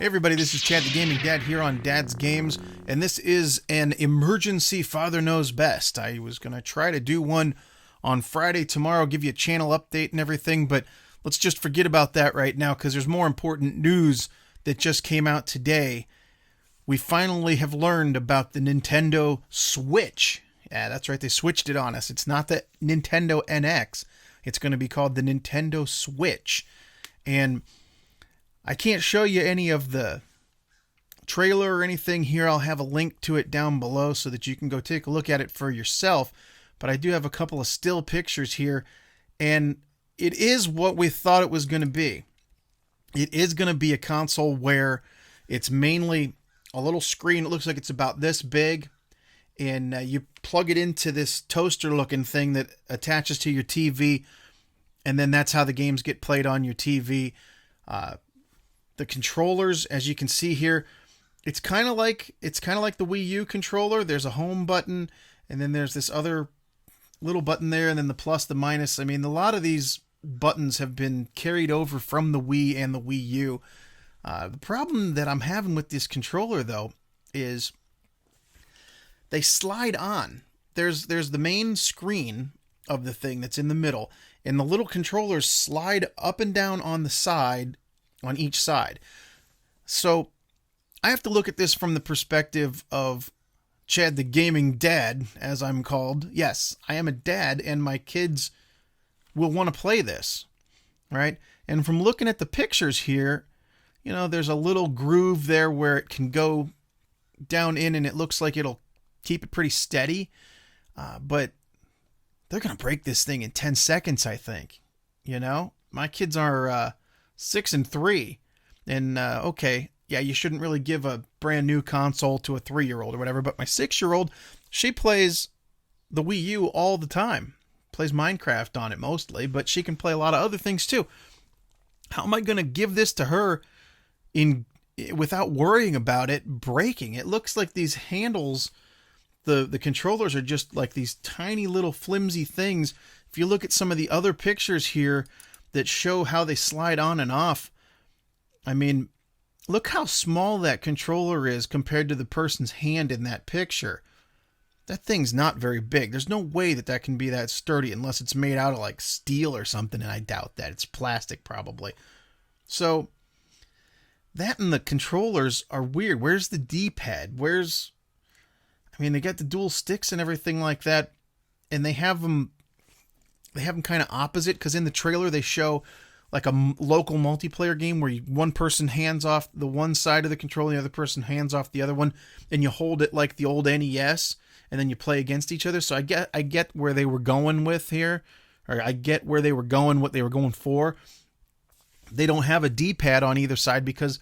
Hey everybody, this is Chad the Gaming Dad here on Dad's Games, and this is an emergency Father Knows Best. I was going to try to do one on Friday tomorrow, give you a channel update and everything, but let's just forget about that right now because there's more important news that just came out today. We finally have learned about the Nintendo Switch. Yeah, that's right, they switched it on us. It's not the Nintendo NX. It's going to be called the Nintendo Switch. And I can't show you any of the trailer or anything here. I'll have a link to it down below so that you can go take a look at it for yourself. But I do have a couple of still pictures here, and it is what we thought it was going to be. It is going to be a console where it's mainly a little screen. It looks like it's about this big, and you plug it into this toaster-looking thing that attaches to your TV, and then that's how the games get played on your TV. The controllers, as you can see here, it's kind of like the WiiU controller. There's a home button, and then there's this other little button there, and then the plus, the minus. I mean, a lot of these buttons have been carried over from the Wii and the WiiU. The problem that I'm having with this controller, though, is they slide on. There's the main screen of the thing that's in the middle, and the little controllers slide up and down on the side, on each side. So I have to look at this from the perspective of Chad the Gaming Dad, as I'm called. Yes, I am a dad, and my kids will want to play this, right? And from looking at the pictures here, you know, there's a little groove there where it can go down in, and it looks like it'll keep it pretty steady. But they're going to break this thing in 10 seconds, I think. You know, my kids are 6 and 3, and okay, yeah, you shouldn't really give a brand new console to a 3-year-old or whatever, but my 6-year-old, she plays the Wii U all the time, plays Minecraft on it mostly, but she can play a lot of other things too. How am I going to give this to her without worrying about it breaking? It looks like these handles, the controllers are just like these tiny little flimsy things. If you look at some of the other pictures here that show how they slide on and off, I mean, look how small that controller is compared to the person's hand in that picture. That thing's not very big. There's no way that that can be that sturdy unless it's made out of like steel or something, and I doubt that. It's plastic probably. So that and the controllers are weird. Where's the D-pad? I mean, they got the dual sticks and everything like that, and they have them kind of opposite, because in the trailer they show like a local multiplayer game where one person hands off the one side of the controller, the other person hands off the other one, and you hold it like the old NES, and then you play against each other. So I get where they were going with here, or I get where they were going, what they were going for. They don't have a D-pad on either side because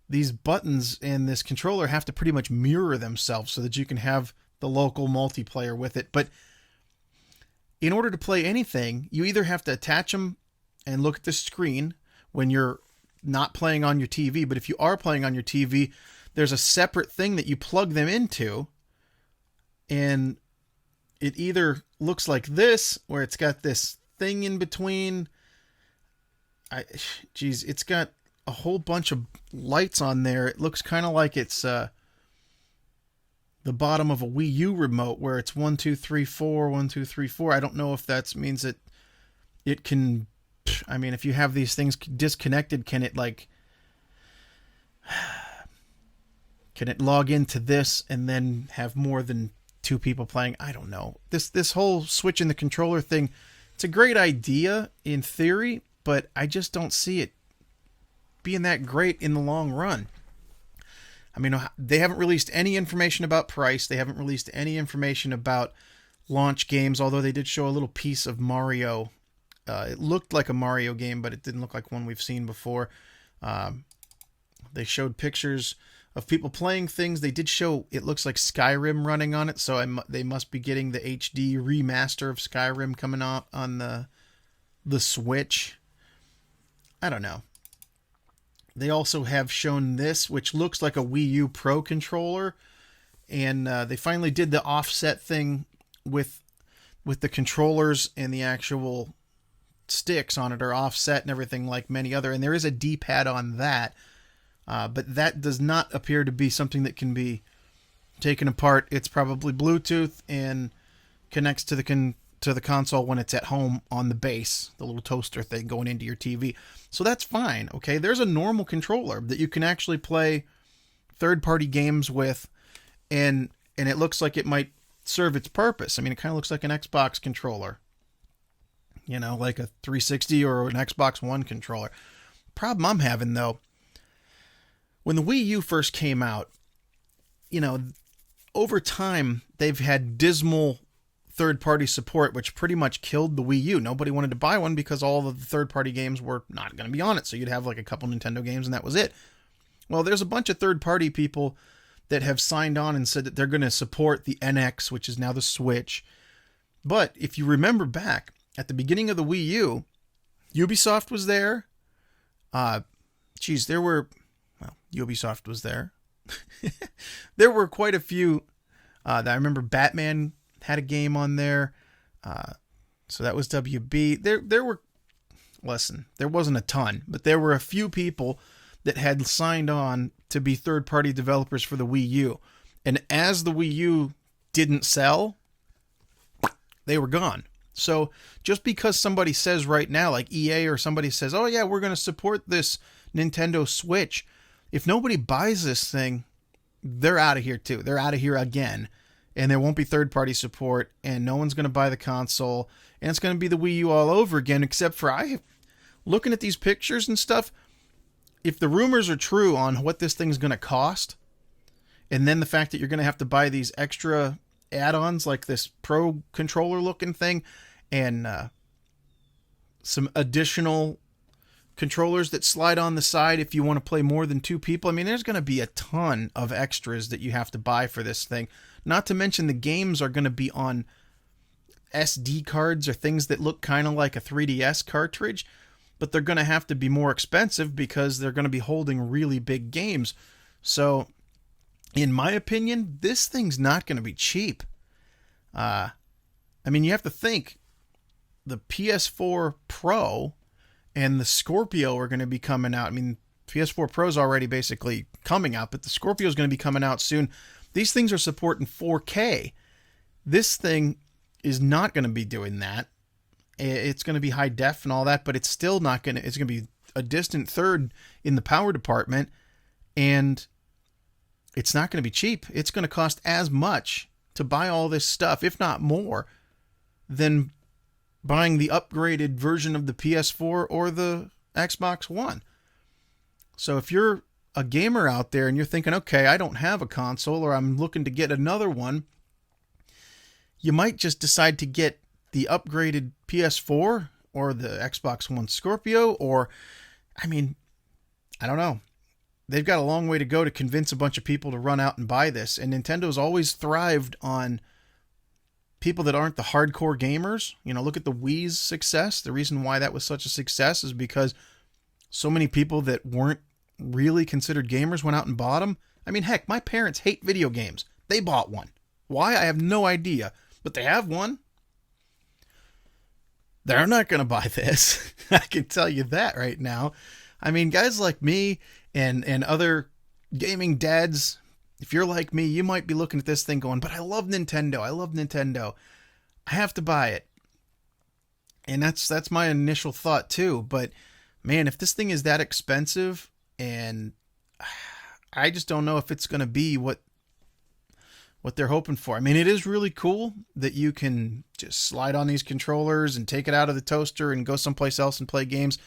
these buttons in this controller have to pretty much mirror themselves so that you can have the local multiplayer with it. But in order to play anything, you either have to attach them and look at the screen when you're not playing on your TV, but if you are playing on your TV, there's a separate thing that you plug them into, and it either looks like this, where it's got this thing in between. It's got a whole bunch of lights on there. It looks kind of like it's the bottom of a Wii U remote, where it's 1, 2, 3, 4, 1, 2, 3, 4. I don't know if that means that it can. I mean, if you have these things disconnected, can it log into this and then have more than 2 people playing? I don't know. This whole switch in the controller thing, it's a great idea in theory, but I just don't see it being that great in the long run. I mean, they haven't released any information about price. They haven't released any information about launch games, although they did show a little piece of Mario. It looked like a Mario game, but it didn't look like one we've seen before. They showed pictures of people playing things. They did show, it looks like Skyrim running on it, so they must be getting the HD remaster of Skyrim coming out on the Switch. I don't know. They also have shown this, which looks like a Wii U Pro controller, and they finally did the offset thing with the controllers, and the actual sticks on it are offset and everything like many other, and there is a D-pad on that. but that does not appear to be something that can be taken apart. It's probably Bluetooth and connects to the console when it's at home on the base, the little toaster thing going into your TV. So that's fine, okay? There's a normal controller that you can actually play third-party games with, and it looks like it might serve its purpose. I mean, it kind of looks like an Xbox controller, you know, like a 360 or an Xbox One controller. Problem I'm having, though, when the Wii U first came out, you know, over time, they've had dismal third-party support, which pretty much killed the Wii U. Nobody wanted to buy one because all of the third-party games were not going to be on it. So you'd have like a couple Nintendo games and that was it. Well, there's a bunch of third-party people that have signed on and said that they're going to support the NX, which is now the Switch. But if you remember back at the beginning of the Wii U, Ubisoft was there. Ubisoft was there. There were quite a few. I remember Batman had a game on there. So that was WB. There were, listen, there wasn't a ton, but there were a few people that had signed on to be third-party developers for the Wii U. And as the Wii U didn't sell, they were gone. So just because somebody says right now, like EA or somebody says, oh yeah, we're going to support this Nintendo Switch, if nobody buys this thing, they're out of here too. They're out of here again. And there won't be third-party support, and no one's going to buy the console, and it's going to be the Wii U all over again, except for looking at these pictures and stuff, if the rumors are true on what this thing's going to cost, and then the fact that you're going to have to buy these extra add-ons like this Pro controller looking thing, and some additional controllers that slide on the side if you want to play more than two people. I mean, there's going to be a ton of extras that you have to buy for this thing. Not to mention the games are going to be on SD cards or things that look kind of like a 3DS cartridge, but they're going to have to be more expensive because they're going to be holding really big games. So, in my opinion, this thing's not going to be cheap. I mean, you have to think the PS4 Pro and the Scorpio are going to be coming out. I mean, PS4 Pro is already basically coming out, but the Scorpio is going to be coming out soon. These things are supporting 4K. This thing is not going to be doing that. It's going to be high def and all that, but it's still not going to, it's going to be a distant third in the power department, and it's not going to be cheap. It's going to cost as much to buy all this stuff, if not more, than buying the upgraded version of the PS4 or the Xbox One. So if you're a gamer out there and you're thinking, okay, I don't have a console or I'm looking to get another one, you might just decide to get the upgraded PS4 or the Xbox One Scorpio, or, I mean, I don't know. They've got a long way to go to convince a bunch of people to run out and buy this. And Nintendo's always thrived on people that aren't the hardcore gamers. You know, look at the Wii's success. The reason why that was such a success is because so many people that weren't really considered gamers went out and bought them. I mean, heck, my parents hate video games. They bought one. Why? I have no idea. But they have one. They're not going to buy this. I can tell you that right now. I mean, guys like me and other gaming dads, if you're like me, you might be looking at this thing going, but I love Nintendo. I love Nintendo. I have to buy it. And that's my initial thought too. But man, if this thing is that expensive, and I just don't know if it's going to be what they're hoping for. I mean, it is really cool that you can just slide on these controllers and take it out of the toaster and go someplace else and play games.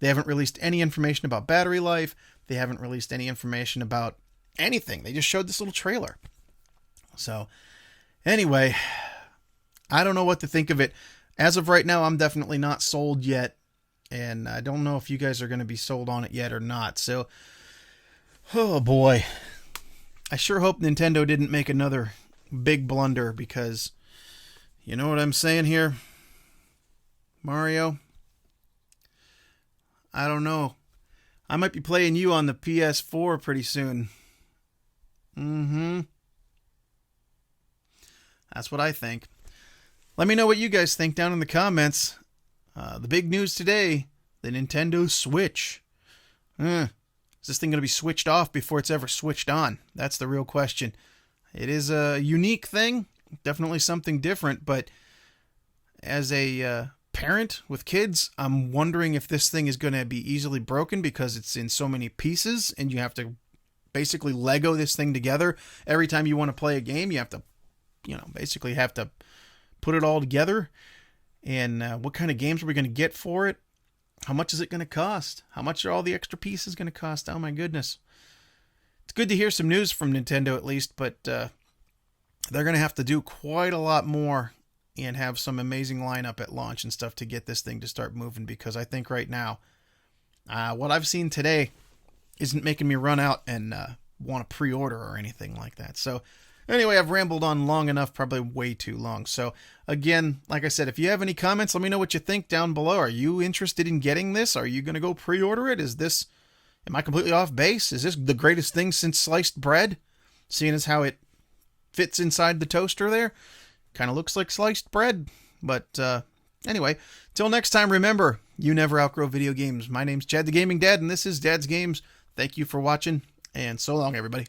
They haven't released any information about battery life. They haven't released any information about anything. They just showed this little trailer. So, anyway, I don't know what to think of it. As of right now, I'm definitely not sold yet. And I don't know if you guys are going to be sold on it yet or not. So, oh boy. I sure hope Nintendo didn't make another big blunder, because you know what I'm saying here, Mario? I don't know. I might be playing you on the PS4 pretty soon. That's what I think. Let me know what you guys think down in the comments. The big news today, the Nintendo Switch. Is this thing going to be switched off before it's ever switched on? That's the real question. It is a unique thing, definitely something different, but as a parent with kids, I'm wondering if this thing is going to be easily broken because it's in so many pieces and you have to basically Lego this thing together. Every time you want to play a game, you have to, basically have to put it all together. And what kind of games are we going to get for it? How much is it going to cost? How much are all the extra pieces going to cost? Oh my goodness. It's good to hear some news from Nintendo at least, but they're going to have to do quite a lot more and have some amazing lineup at launch and stuff to get this thing to start moving, because I think right now, what I've seen today isn't making me run out and want to pre-order or anything like that. So anyway, I've rambled on long enough, probably way too long. So again, like I said, if you have any comments, let me know what you think down below. Are you interested in getting this? Are you going to go pre-order it? Am I completely off base? Is this the greatest thing since sliced bread? Seeing as how it fits inside the toaster there. Kind of looks like sliced bread. But anyway, till next time, remember, you never outgrow video games. My name's Chad the Gaming Dad, and this is Dad's Games. Thank you for watching, and so long, everybody.